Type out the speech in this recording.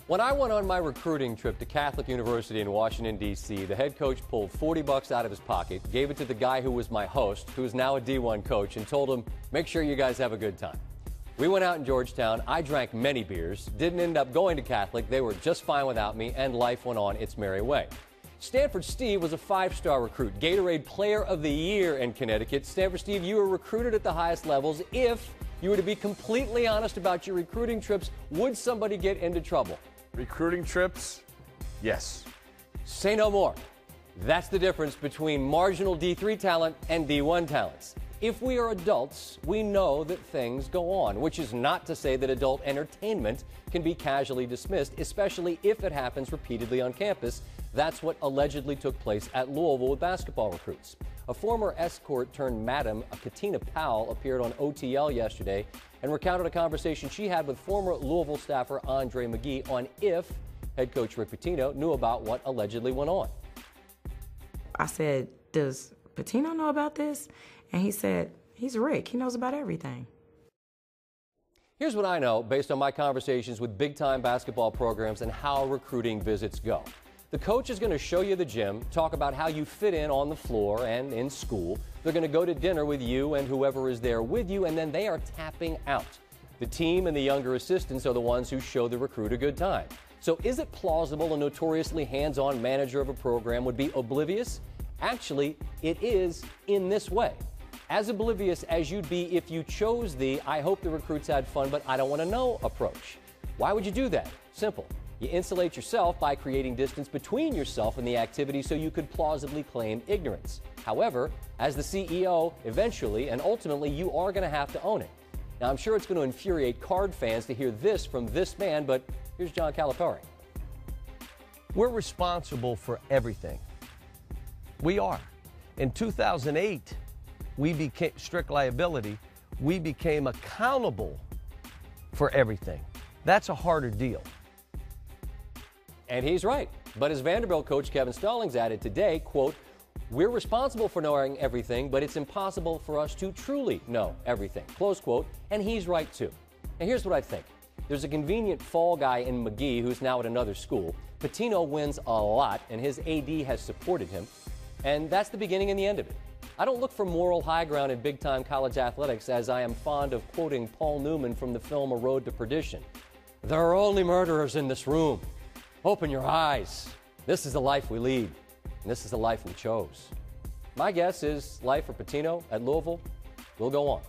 When I went on my recruiting trip to Catholic University in Washington, D.C., the head coach pulled $40 out of his pocket, gave it to the guy who was my host, who is now a D1 coach, and told him, make sure you guys have a good time. We went out in Georgetown. I drank many beers, didn't end up going to Catholic. They were just fine without me, and life went on its merry way. Stanford Steve was a five-star recruit, Gatorade Player of the Year in Connecticut. Stanford Steve, you were recruited at the highest levels. If you were to be completely honest about your recruiting trips, would somebody get into trouble? Recruiting trips, yes. Say no more. That's the difference between marginal D3 talent and D1 talents. If we are adults, we know that things go on, which is not to say that adult entertainment can be casually dismissed, especially if it happens repeatedly on campus. That's what allegedly took place at Louisville with basketball recruits. A former escort turned madam, Pitino Powell, appeared on OTL yesterday and recounted a conversation she had with former Louisville staffer Andre McGee on if head coach Rick Pitino knew about what allegedly went on. I said, does Pitino know about this? And he said, he's Rick. He knows about everything. Here's what I know based on my conversations with big-time basketball programs and how recruiting visits go. The coach is going to show you the gym, talk about how you fit in on the floor and in school. They're going to go to dinner with you and whoever is there with you, and then they are tapping out. The team and the younger assistants are the ones who show the recruit a good time. So is it plausible a notoriously hands-on manager of a program would be oblivious? Actually, it is in this way. As oblivious as you'd be if you chose the I hope the recruits had fun, but I don't want to know approach. Why would you do that? Simple. You insulate yourself by creating distance between yourself and the activity so you could plausibly claim ignorance. However, as the CEO, eventually and ultimately, you are going to have to own it. Now, I'm sure it's going to infuriate Card fans to hear this from this man, but here's John Calipari. We're responsible for everything. We are. In 2008, we became strict liability. We became accountable for everything. That's a harder deal. And he's right. But as Vanderbilt coach Kevin Stallings added today, quote, we're responsible for knowing everything, but it's impossible for us to truly know everything, close quote. And he's right, too. And here's what I think. There's a convenient fall guy in McGee who's now at another school. Pitino wins a lot, and his AD has supported him. And that's the beginning and the end of it. I don't look for moral high ground in big-time college athletics, as I am fond of quoting Paul Newman from the film A Road to Perdition. There are only murderers in this room. Open your eyes. This is the life we lead, and this is the life we chose. My guess is life for Pitino at Louisville will go on.